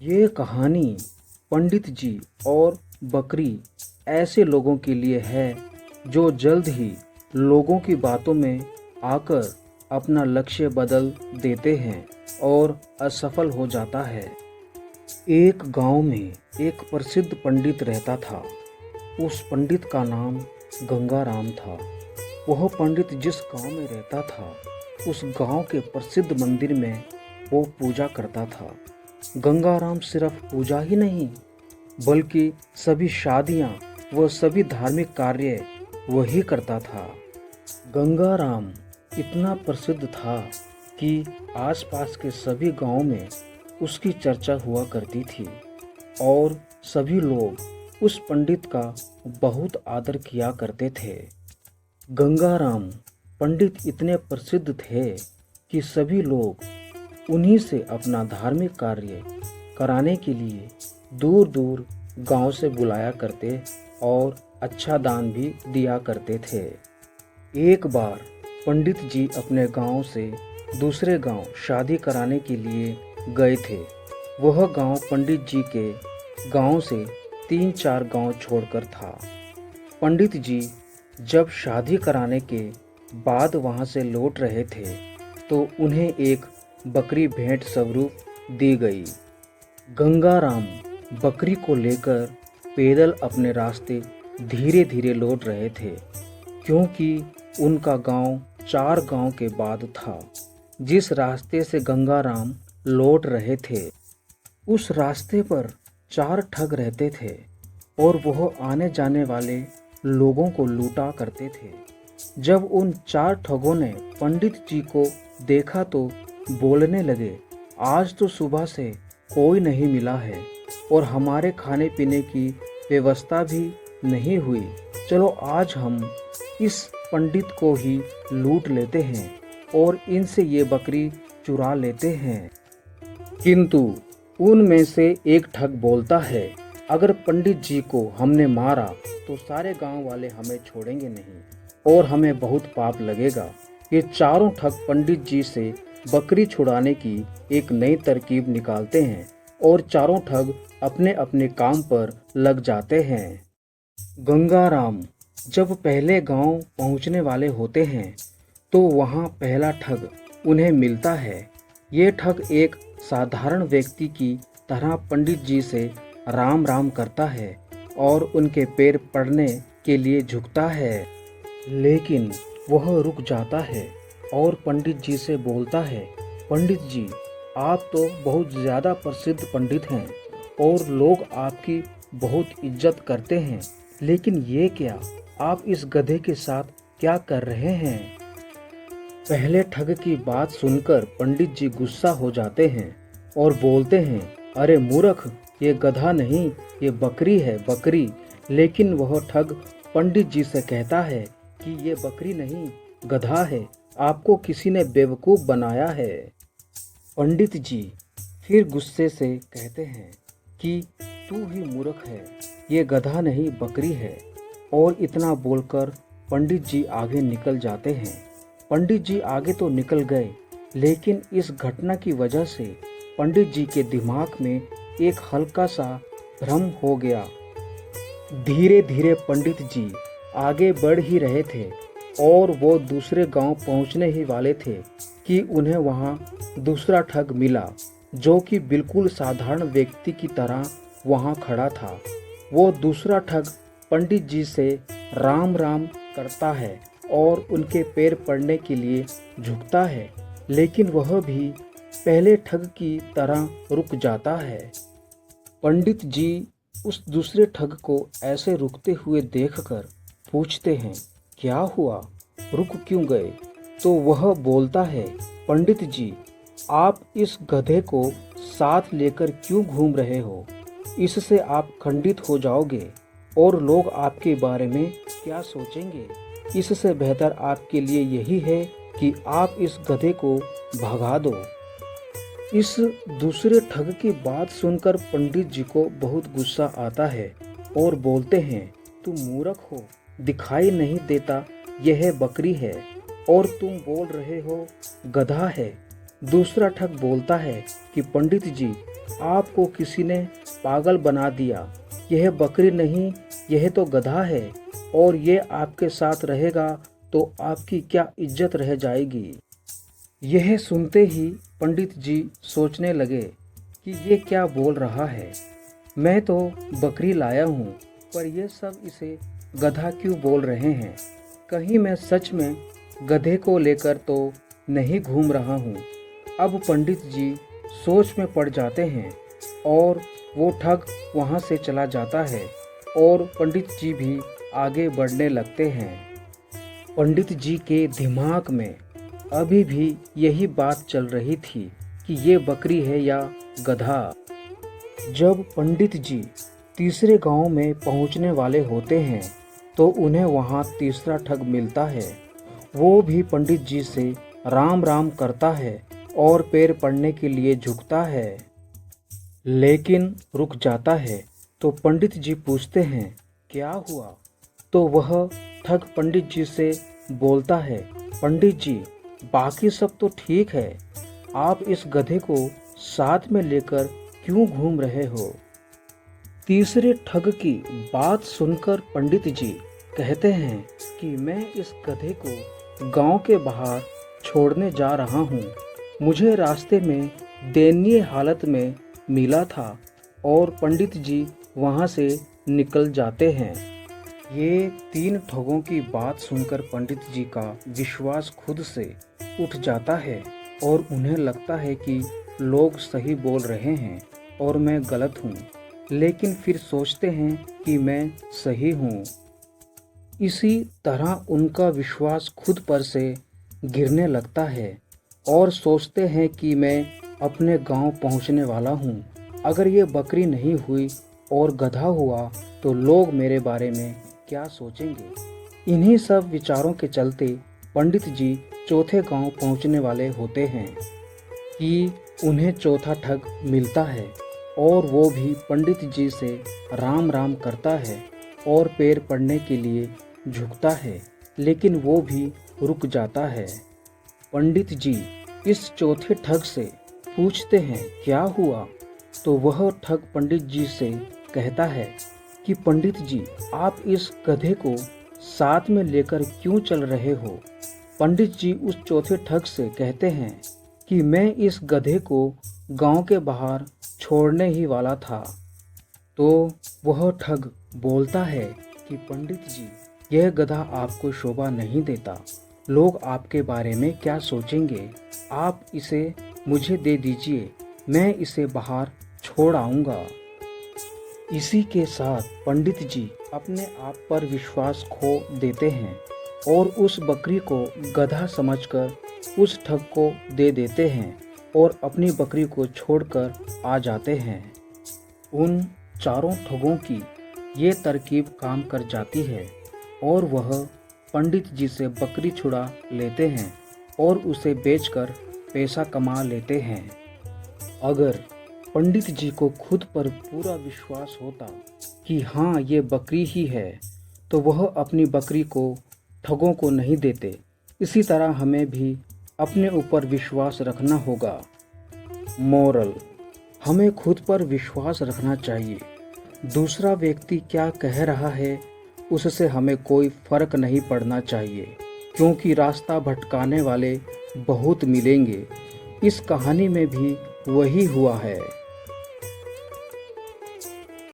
ये कहानी पंडित जी और बकरी ऐसे लोगों के लिए है जो जल्द ही लोगों की बातों में आकर अपना लक्ष्य बदल देते हैं और असफल हो जाता है। एक गांव में एक प्रसिद्ध पंडित रहता था। उस पंडित का नाम गंगाराम था। वह पंडित जिस गांव में रहता था उस गांव के प्रसिद्ध मंदिर में वो पूजा करता था। गंगाराम सिर्फ पूजा ही नहीं बल्कि सभी शादियां व सभी धार्मिक कार्य वही करता था। गंगाराम इतना प्रसिद्ध था कि आसपास के सभी गांवों में उसकी चर्चा हुआ करती थी और सभी लोग उस पंडित का बहुत आदर किया करते थे। गंगाराम पंडित इतने प्रसिद्ध थे कि सभी लोग उन्हीं से अपना धार्मिक कार्य कराने के लिए दूर दूर गांव से बुलाया करते और अच्छा दान भी दिया करते थे। एक बार पंडित जी अपने गांव से दूसरे गांव शादी कराने के लिए गए थे। वह गांव पंडित जी के गांव से 3-4 गांव छोड़कर था। पंडित जी जब शादी कराने के बाद वहां से लौट रहे थे तो उन्हें एक बकरी भेंट स्वरूप दी गई। गंगाराम बकरी को लेकर पैदल अपने रास्ते धीरे धीरे लौट रहे थे क्योंकि उनका गांव 4 गांव के बाद था। जिस रास्ते से गंगाराम लौट रहे थे उस रास्ते पर 4 ठग रहते थे और वह आने जाने वाले लोगों को लूटा करते थे। जब उन 4 ठगों ने पंडित जी को देखा तो बोलने लगे, आज तो सुबह से कोई नहीं मिला है और हमारे खाने पीने की व्यवस्था भी नहीं हुई। चलो आज हम इस पंडित को ही लूट लेते हैं और इनसे ये बकरी चुरा लेते हैं। किंतु उनमें से एक ठग बोलता है, अगर पंडित जी को हमने मारा तो सारे गांव वाले हमें छोड़ेंगे नहीं और हमें बहुत पाप लगेगा। ये चारों ठग पंडित जी से बकरी छुड़ाने की एक नई तरकीब निकालते हैं और चारों ठग अपने अपने काम पर लग जाते हैं। गंगाराम जब पहले गांव पहुंचने वाले होते हैं तो वहां पहला ठग उन्हें मिलता है। ये ठग एक साधारण व्यक्ति की तरह पंडित जी से राम राम करता है और उनके पैर पड़ने के लिए झुकता है, लेकिन वह रुक जाता है और पंडित जी से बोलता है, पंडित जी आप तो बहुत ज़्यादा प्रसिद्ध पंडित हैं और लोग आपकी बहुत इज्जत करते हैं, लेकिन ये क्या, आप इस गधे के साथ क्या कर रहे हैं? पहले ठग की बात सुनकर पंडित जी गुस्सा हो जाते हैं और बोलते हैं, अरे मूर्ख, ये गधा नहीं, ये बकरी है, बकरी। लेकिन वह ठग पंडित जी से कहता है कि ये बकरी नहीं, गधा है, आपको किसी ने बेवकूफ़ बनाया है। पंडित जी फिर गुस्से से कहते हैं कि तू ही मूर्ख है, ये गधा नहीं बकरी है, और इतना बोलकर पंडित जी आगे निकल जाते हैं। पंडित जी आगे तो निकल गए, लेकिन इस घटना की वजह से पंडित जी के दिमाग में एक हल्का सा भ्रम हो गया। धीरे धीरे पंडित जी आगे बढ़ ही रहे थे और वो दूसरे गांव पहुंचने ही वाले थे कि उन्हें वहां दूसरा ठग मिला जो कि बिल्कुल साधारण व्यक्ति की तरह वहां खड़ा था। वो दूसरा ठग पंडित जी से राम राम करता है और उनके पैर पड़ने के लिए झुकता है, लेकिन वह भी पहले ठग की तरह रुक जाता है। पंडित जी उस दूसरे ठग को ऐसे रुकते हुए देखकर पूछते हैं, क्या हुआ, रुक क्यों गए? तो वह बोलता है, पंडित जी आप इस गधे को साथ लेकर क्यों घूम रहे हो? इससे आप खंडित हो जाओगे और लोग आपके बारे में क्या सोचेंगे? इससे बेहतर आपके लिए यही है कि आप इस गधे को भगा दो। इस दूसरे ठग की बात सुनकर पंडित जी को बहुत गुस्सा आता है और बोलते हैं, तुम मूर्ख हो, दिखाई नहीं देता यह बकरी है और तुम बोल रहे हो गधा है। दूसरा ठग बोलता है कि पंडित जी आपको किसी ने पागल बना दिया। यह बकरी नहीं, यह तो गधा है, और ये आपके साथ रहेगा तो आपकी क्या इज्जत रह जाएगी। यह सुनते ही पंडित जी सोचने लगे कि ये क्या बोल रहा है। मैं तो बकरी लाया हूँ, पर ये सब इसे गधा क्यों बोल रहे हैं। कहीं मैं सच में गधे को लेकर तो नहीं घूम रहा हूँ। अब पंडित जी सोच में पड़ जाते हैं और वो ठग वहाँ से चला जाता है और पंडित जी भी आगे बढ़ने लगते हैं। पंडित जी के दिमाग में अभी भी यही बात चल रही थी कि ये बकरी है या गधा। जब पंडित जी तीसरे गांव में पहुंचने वाले होते हैं तो उन्हें वहां तीसरा ठग मिलता है। वो भी पंडित जी से राम राम करता है और पैर पड़ने के लिए झुकता है, लेकिन रुक जाता है। तो पंडित जी पूछते हैं क्या हुआ। तो वह ठग पंडित जी से बोलता है, पंडित जी बाकी सब तो ठीक है, आप इस गधे को साथ में लेकर क्यों घूम रहे हो। तीसरे ठग की बात सुनकर पंडित जी कहते हैं कि मैं इस गधे को गांव के बाहर छोड़ने जा रहा हूँ। मुझे रास्ते में दयनीय हालत में मिला था और पंडित जी वहाँ से निकल जाते हैं। ये तीन ठगों की बात सुनकर पंडित जी का विश्वास खुद से उठ जाता है और उन्हें लगता है कि लोग सही बोल रहे हैं और मैं गलत हूँ, लेकिन फिर सोचते हैं कि मैं सही हूँ। इसी तरह उनका विश्वास खुद पर से गिरने लगता है और सोचते हैं कि मैं अपने गांव पहुंचने वाला हूं। अगर ये बकरी नहीं हुई और गधा हुआ तो लोग मेरे बारे में क्या सोचेंगे। इन्हीं सब विचारों के चलते पंडित जी चौथे गांव पहुंचने वाले होते हैं कि उन्हें चौथा ठग मिलता है और वो भी पंडित जी से राम राम करता है और पैर पड़ने के लिए झुकता है, लेकिन वो भी रुक जाता है। पंडित जी इस चौथे ठग से पूछते हैं क्या हुआ। तो वह ठग पंडित जी से कहता है कि पंडित जी आप इस गधे को साथ में लेकर क्यों चल रहे हो। पंडित जी उस चौथे ठग से कहते हैं कि मैं इस गधे को गांव के बाहर छोड़ने ही वाला था। तो वह ठग बोलता है कि पंडित जी यह गधा आपको शोभा नहीं देता, लोग आपके बारे में क्या सोचेंगे। आप इसे मुझे दे दीजिए, मैं इसे बाहर छोड़ आऊँगा। इसी के साथ पंडित जी अपने आप पर विश्वास खो देते हैं और उस बकरी को गधा समझकर उस ठग को दे देते हैं और अपनी बकरी को छोड़कर आ जाते हैं। उन चारों ठगों की ये तरकीब काम कर जाती है और वह पंडित जी से बकरी छुड़ा लेते हैं और उसे बेचकर पैसा कमा लेते हैं। अगर पंडित जी को खुद पर पूरा विश्वास होता कि हाँ ये बकरी ही है, तो वह अपनी बकरी को ठगों को नहीं देते। इसी तरह हमें भी अपने ऊपर विश्वास रखना होगा। मोरल, हमें खुद पर विश्वास रखना चाहिए। दूसरा व्यक्ति क्या कह रहा है उससे हमें कोई फर्क नहीं पड़ना चाहिए, क्योंकि रास्ता भटकाने वाले बहुत मिलेंगे। इस कहानी में भी वही हुआ है।